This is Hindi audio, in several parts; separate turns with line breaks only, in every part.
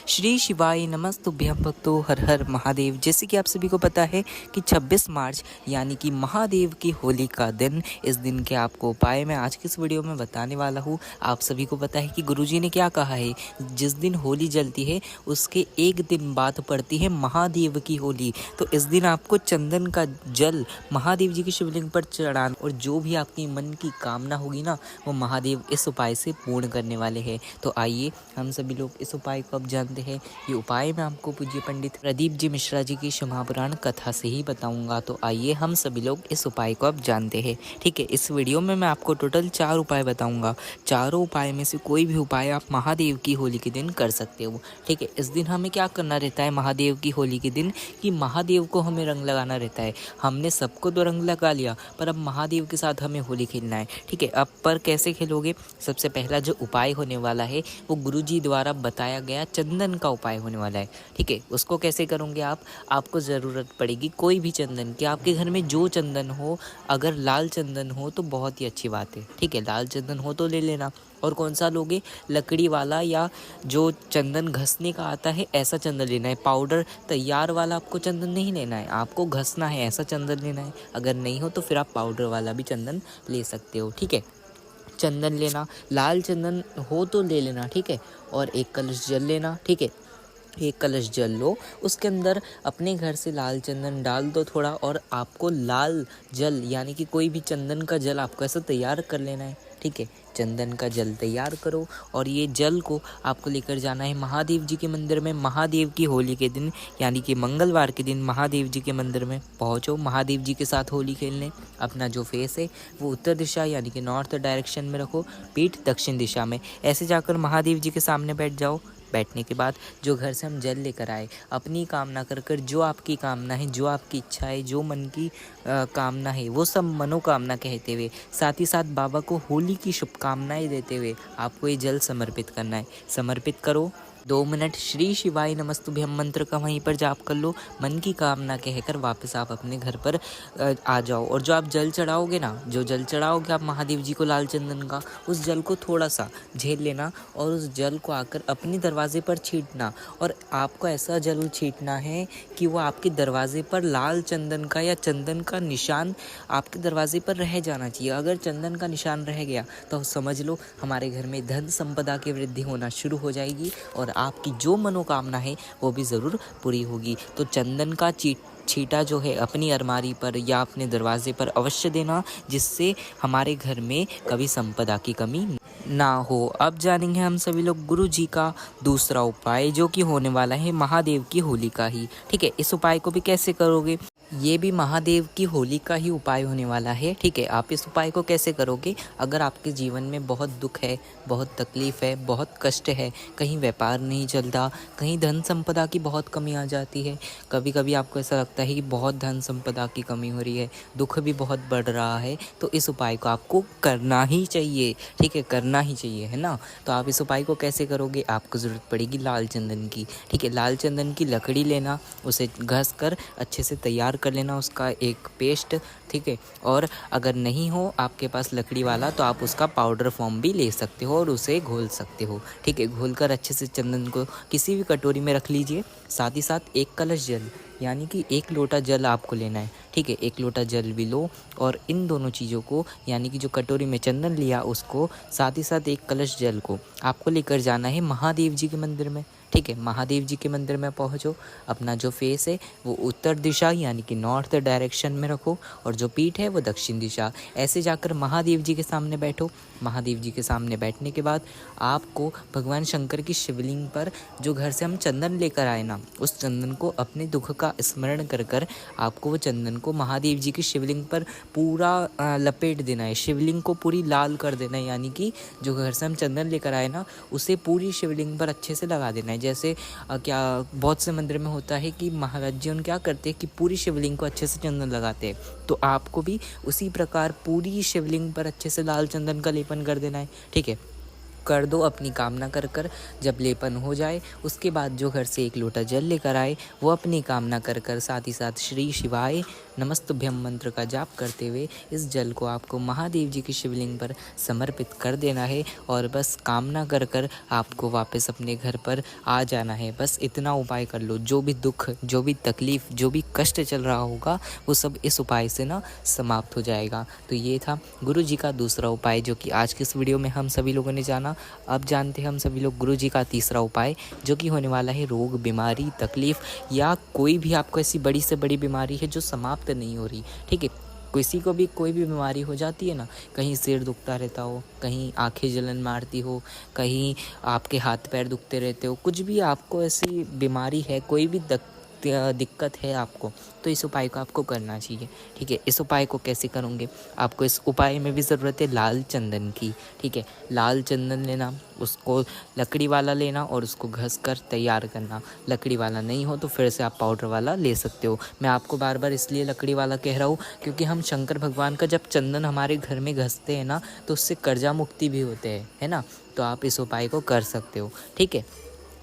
श्री शिवाय नमस्तुभ्यं भक्तों, हर हर महादेव। जैसे कि आप सभी को पता है कि 26 मार्च यानी कि महादेव की होली का दिन, इस दिन के आपको उपाय मैं आज की इस वीडियो में बताने वाला हूँ। आप सभी को पता है कि गुरुजी ने क्या कहा है, जिस दिन होली जलती है उसके एक दिन बाद पड़ती है महादेव की होली। तो इस दिन आपको चंदन का जल महादेव जी की शिवलिंग पर चढ़ाना, और जो भी आपकी मन की कामना होगी ना, वो महादेव इस उपाय से पूर्ण करने वाले हैं। तो आइए हम सभी लोग इस उपाय को अब जानते हैं। ये उपाय मैं आपको पूज्य पंडित प्रदीप जी मिश्रा जी की क्षमापुराण कथा से ही बताऊंगा। तो आइए हम सभी लोग इस उपाय को अब जानते हैं। ठीक है, इस वीडियो में मैं आपको टोटल 4 उपाय बताऊंगा। चारों उपाय में से कोई भी उपाय आप महादेव की होली के दिन कर सकते हो। ठीक है, इस दिन हमें क्या करना रहता है महादेव की होली के दिन, कि महादेव को हमें रंग लगाना रहता है। हमने सबको तो रंग लगा लिया, पर अब महादेव के साथ हमें होली खेलना है। ठीक है, अब पर कैसे खेलोगे? सबसे पहला जो उपाय होने वाला है वो गुरुजी द्वारा बताया गया चंदन का उपाय होने वाला है। ठीक है, उसको कैसे करोगे आप? आपको ज़रूरत पड़ेगी कोई भी चंदन की, आपके घर में जो चंदन हो। अगर लाल चंदन हो तो बहुत ही अच्छी बात है। ठीक है, लाल चंदन हो तो ले लेना। और कौन सा लोगे? लकड़ी वाला, या जो चंदन घसने का आता है ऐसा चंदन लेना है। पाउडर तैयार वाला आपको चंदन नहीं लेना है, आपको घसना है ऐसा चंदन लेना है। अगर नहीं हो तो फिर आप पाउडर वाला भी चंदन ले सकते हो। ठीक है, चंदन लेना, लाल चंदन हो तो ले लेना। ठीक है, और एक कलश जल लेना। ठीक है, एक कलश जल लो, उसके अंदर अपने घर से लाल चंदन डाल दो थोड़ा, और आपको लाल जल यानी कि कोई भी चंदन का जल आपको ऐसा तैयार कर लेना है। ठीक है, चंदन का जल तैयार करो, और ये जल को आपको लेकर जाना है महादेव जी के मंदिर में। महादेव की होली के दिन यानी कि मंगलवार के दिन महादेव जी के मंदिर में पहुंचो, महादेव जी के साथ होली खेलने। अपना जो फेस है वो उत्तर दिशा यानी कि नॉर्थ डायरेक्शन में रखो, पीठ दक्षिण दिशा में। ऐसे जाकर महादेव जी के सामने बैठ जाओ। बैठने के बाद जो घर से हम जल लेकर आए, अपनी कामना कर कर, जो आपकी कामना है, जो आपकी इच्छा है, जो मन की कामना है, वो सब मनोकामना कहते हुए, साथ ही साथ बाबा को होली की शुभकामनाएं देते हुए आपको ये जल समर्पित करना है। समर्पित करो, 2 मिनट श्री शिवाय नमस्तुभ्यं मंत्र का वहीं पर जाप कर लो। मन की कामना कहकर वापस आप अपने घर पर आ जाओ। और जो आप जल चढ़ाओगे ना, जो जल चढ़ाओगे आप महादेव जी को लाल चंदन का, उस जल को थोड़ा सा झेल लेना, और उस जल को आकर अपने दरवाजे पर छींटना। और आपको ऐसा जल छींटना है कि वो आपके दरवाजे पर लाल चंदन का या चंदन का निशान आपके दरवाजे पर रह जाना चाहिए। अगर चंदन का निशान रह गया तो समझ लो हमारे घर में धन संपदा की वृद्धि होना शुरू हो जाएगी, और आपकी जो मनोकामना है वो भी ज़रूर पूरी होगी। तो चंदन का छींटा जो है अपनी अलमारी पर या अपने दरवाजे पर अवश्य देना, जिससे हमारे घर में कभी संपदा की कमी ना हो। अब जानेंगे हम सभी लोग गुरु जी का दूसरा उपाय, जो कि होने वाला है महादेव की होली का ही। ठीक है, इस उपाय को भी कैसे करोगे? ये भी महादेव की होली का ही उपाय होने वाला है। ठीक है, आप इस उपाय को कैसे करोगे? अगर आपके जीवन में बहुत दुख है, बहुत तकलीफ़ है, बहुत कष्ट है, कहीं व्यापार नहीं चलता, कहीं धन संपदा की बहुत कमी आ जाती है, कभी कभी आपको ऐसा लगता है कि बहुत धन संपदा की कमी हो रही है, दुख भी बहुत बढ़ रहा है, तो इस उपाय को आपको करना ही चाहिए। ठीक है, करना ही चाहिए, है ना? तो आप इस उपाय को कैसे करोगे? आपको ज़रूरत पड़ेगी लाल चंदन की। ठीक है, लाल चंदन की लकड़ी लेना, उसे घस कर अच्छे से तैयार कर लेना, उसका एक पेस्ट। ठीक है, और अगर नहीं हो आपके पास लकड़ी वाला तो आप उसका पाउडर फॉर्म भी ले सकते हो और उसे घोल सकते हो। ठीक है, घोलकर अच्छे से चंदन को किसी भी कटोरी में रख लीजिए। साथ ही साथ एक कलश जल यानी कि 1 लोटा जल आपको लेना है। ठीक है, 1 लोटा जल भी लो, और इन दोनों चीज़ों को यानी कि जो कटोरी में चंदन लिया उसको, साथ ही साथ 1 कलश जल को आपको लेकर जाना है महादेव जी के मंदिर में। ठीक है, महादेव जी के मंदिर में पहुंचो, अपना जो फेस है वो उत्तर दिशा यानी कि नॉर्थ डायरेक्शन में रखो, और जो पीठ है वो दक्षिण दिशा। ऐसे जाकर महादेव जी के सामने बैठो। महादेव जी के सामने बैठने के बाद आपको भगवान शंकर की शिवलिंग पर जो घर से हम चंदन लेकर आए ना, उस चंदन को अपने दुख का स्मरण कर कर आपको वो चंदन को महादेव जी की शिवलिंग पर पूरा लपेट देना है। शिवलिंग को पूरी लाल कर देना है, यानी कि जो घर से हम चंदन लेकर आए ना, उसे पूरी शिवलिंग पर अच्छे से लगा देना है। जैसे क्या बहुत से मंदिर में होता है कि महाराज जी उन क्या करते हैं कि पूरी शिवलिंग को अच्छे से चंदन लगाते हैं, तो आपको भी उसी प्रकार पूरी शिवलिंग पर अच्छे से लाल चंदन का लेपन कर देना है। ठीक है, कर दो अपनी कामना कर कर। जब लेपन हो जाए उसके बाद जो घर से 1 लोटा जल लेकर आए वो अपनी कामना कर कर, साथ ही साथ श्री शिवाय नमस्तुभ्यम मंत्र का जाप करते हुए इस जल को आपको महादेव जी की शिवलिंग पर समर्पित कर देना है और बस कामना कर कर आपको वापस अपने घर पर आ जाना है। बस इतना उपाय कर लो, जो भी दुख, जो भी तकलीफ, जो भी कष्ट चल रहा होगा वो सब इस उपाय से ना समाप्त हो जाएगा। तो ये था गुरु जी का दूसरा उपाय जो कि आज के इस वीडियो में हम सभी लोगों ने जाना। अब जानते हैं हम सभी लोग गुरु जी का तीसरा उपाय जो कि होने वाला है रोग, बीमारी, तकलीफ या कोई भी आपको ऐसी बड़ी से बड़ी बीमारी है जो समाप्त नहीं हो रही। ठीक है, किसी को भी कोई भी बीमारी हो जाती है ना, कहीं सिर दुखता रहता हो, कहीं आंखें जलन मारती हो, कहीं आपके हाथ पैर दुखते रहते हो, कुछ भी आपको ऐसी बीमारी है, कोई भी दिक्कत है आपको, तो इस उपाय को आपको करना चाहिए। ठीक है, इस उपाय को कैसे करोगे? आपको इस उपाय में भी ज़रूरत है लाल चंदन की। ठीक है, लाल चंदन लेना, उसको लकड़ी वाला लेना और उसको घस कर तैयार करना। लकड़ी वाला नहीं हो तो फिर से आप पाउडर वाला ले सकते हो। मैं आपको बार बार इसलिए लकड़ी वाला कह रहा हूँ क्योंकि हम शंकर भगवान का जब चंदन हमारे घर में घसते हैं ना तो उससे कर्जा मुक्ति भी होते हैं, है ना। तो आप इस उपाय को कर सकते हो। ठीक है,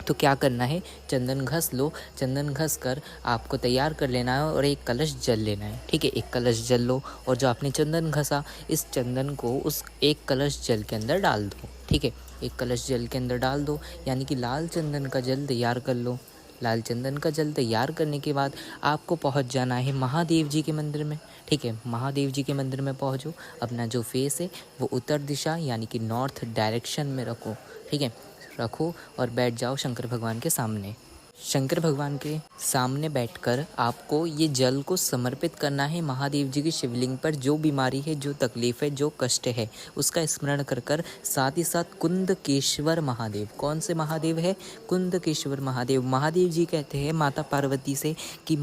तो क्या करना है, चंदन घस लो। चंदन घस कर आपको तैयार कर लेना है और एक कलश जल लेना है। ठीक है, एक कलश जल लो और जो आपने चंदन घसा इस चंदन को उस एक कलश जल के अंदर डाल दो। ठीक है, एक कलश जल के अंदर डाल दो, यानी कि लाल चंदन का जल तैयार कर लो। लाल चंदन का जल तैयार करने के बाद आपको पहुंच जाना है महादेव जी के मंदिर में। ठीक है, महादेव जी के मंदिर में पहुंचो, अपना जो फेस है वो उत्तर दिशा यानी कि नॉर्थ डायरेक्शन में रखो। ठीक है, रखो और बैठ जाओ शंकर भगवान के सामने। शंकर भगवान के सामने बैठकर आपको ये जल को समर्पित करना है महादेव जी की शिवलिंग पर। जो बीमारी है, जो तकलीफ है, जो कष्ट है, उसका स्मरण कर कर साथ ही साथ कुंदकेश्वर महादेव, कौन से महादेव है? कुंदकेश्वर महादेव। महादेव जी कहते हैं माता पार्वती से कि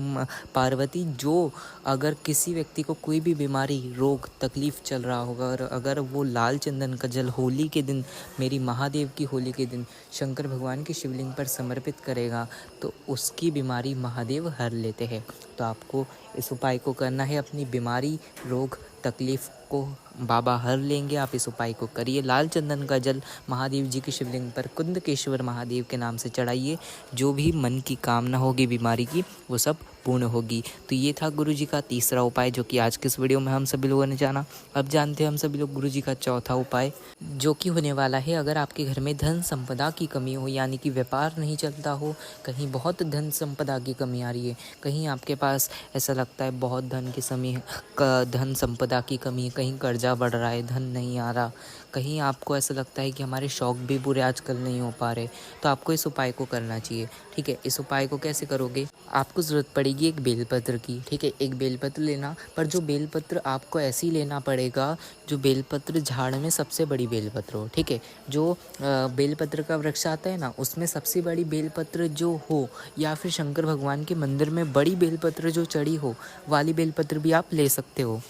पार्वती, जो अगर किसी व्यक्ति को कोई भी बीमारी, रोग, तकलीफ चल रहा होगा और अगर वो लाल चंदन का जल होली के दिन, मेरी महादेव की होली के दिन शंकर भगवान की शिवलिंग पर समर्पित करेगा तो उसकी बीमारी महादेव हर लेते हैं। तो आपको इस उपाय को करना है, अपनी बीमारी, रोग, तकलीफ को बाबा हर लेंगे। आप इस उपाय को करिए। लाल चंदन का जल महादेव जी की शिवलिंग पर कुंदकेश्वर महादेव के नाम से चढ़ाइए। जो भी मन की कामना होगी बीमारी की वो सब पूर्ण होगी। तो ये था गुरु जी का तीसरा उपाय जो कि आज के इस वीडियो में हम सभी लोगों ने जाना। अब जानते हैं हम सभी लोग गुरु जी का चौथा उपाय जो कि होने वाला है अगर आपके घर में धन संपदा की कमी हो, यानी कि व्यापार नहीं चलता हो, कहीं बहुत धन संपदा की कमी आ रही है, कहीं आपके पास ऐसा लगता है बहुत धन संपदा की कमी है, कहीं कर्जा बढ़ रहा है, धन नहीं आ रहा, कहीं आपको ऐसा लगता है कि हमारे शौक भी पूरे आजकल नहीं हो पा रहे, तो आपको इस उपाय को करना चाहिए। ठीक है, इस उपाय को कैसे करोगे? आपको ज़रूरत पड़ेगी एक बेलपत्र की। ठीक है, एक बेलपत्र लेना, पर जो बेलपत्र आपको ऐसे ही लेना पड़ेगा जो बेलपत्र झाड़ में सबसे बड़ी बेलपत्र हो। ठीक है, जो बेलपत्र का वृक्ष आता है ना उसमें सबसे बड़ी बेलपत्र जो हो, या फिर शंकर भगवान के मंदिर में बड़ी बेलपत्र जो चढ़ी हो वाली बेलपत्र भी आप ले सकते हो।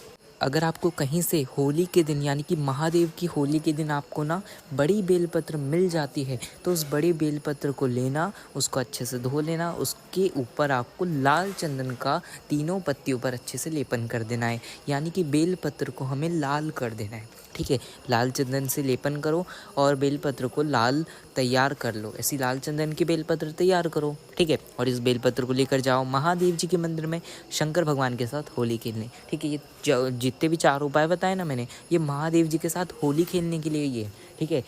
अगर आपको कहीं से होली के दिन यानी कि महादेव की होली के दिन आपको ना बड़ी बेलपत्र मिल जाती है तो उस बड़ी बेलपत्र को लेना, उसको अच्छे से धो लेना, उसके ऊपर आपको लाल चंदन का तीनों पत्तियों पर अच्छे से लेपन कर देना है, यानी कि बेलपत्र को हमें लाल कर देना है। ठीक है, लाल चंदन से लेपन करो और बेलपत्र को लाल तैयार कर लो। ऐसी लाल चंदन की बेलपत्र तैयार करो। ठीक है, और इस बेलपत्र को लेकर जाओ महादेव जी के मंदिर में शंकर भगवान के साथ होली खेलने। ठीक है, ये जितने भी 4 उपाय बताए ना मैंने, ये महादेव जी के साथ होली खेलने के लिए ये। ठीक है,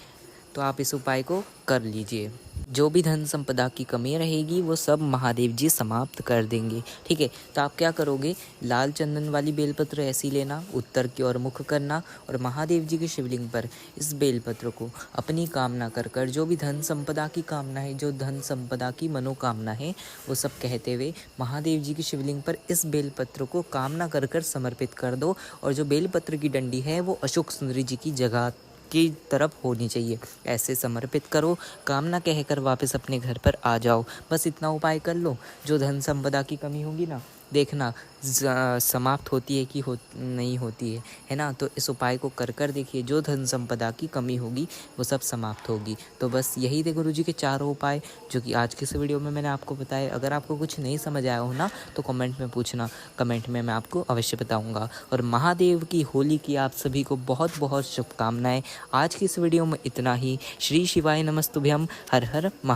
तो आप इस उपाय को कर लीजिए। जो भी धन संपदा की कमी रहेगी वो सब महादेव जी समाप्त कर देंगे। ठीक है, तो आप क्या करोगे, लाल चंदन वाली बेलपत्र ऐसी लेना, उत्तर की ओर मुख करना और महादेव जी की शिवलिंग पर इस बेलपत्र को अपनी कामना कर कर, जो भी धन संपदा की कामना है, जो धन संपदा की मनोकामना है, वो सब कहते हुए महादेव जी की शिवलिंग पर इस बेलपत्र को कामना कर कर समर्पित कर दो। और जो बेलपत्र की डंडी है वो अशोक सुंदरी जी की जगह की तरफ होनी चाहिए। ऐसे समर्पित करो, कामना कहकर वापस अपने घर पर आ जाओ। बस इतना उपाय कर लो, जो धन संपदा की कमी होगी ना, देखना समाप्त होती है कि नहीं होती है ना। तो इस उपाय को कर कर देखिए, जो धन संपदा की कमी होगी वो सब समाप्त होगी। तो बस यही थे गुरुजी के 4 उपाय जो कि आज के इस वीडियो में मैंने आपको बताया। अगर आपको कुछ नहीं समझ आया हो ना तो कमेंट में पूछना, कमेंट में मैं आपको अवश्य बताऊंगा। और महादेव की होली की आप सभी को बहुत बहुत शुभकामनाएं। आज की इस वीडियो में इतना ही। श्री शिवाय नमस्तुभ्यम। हर हर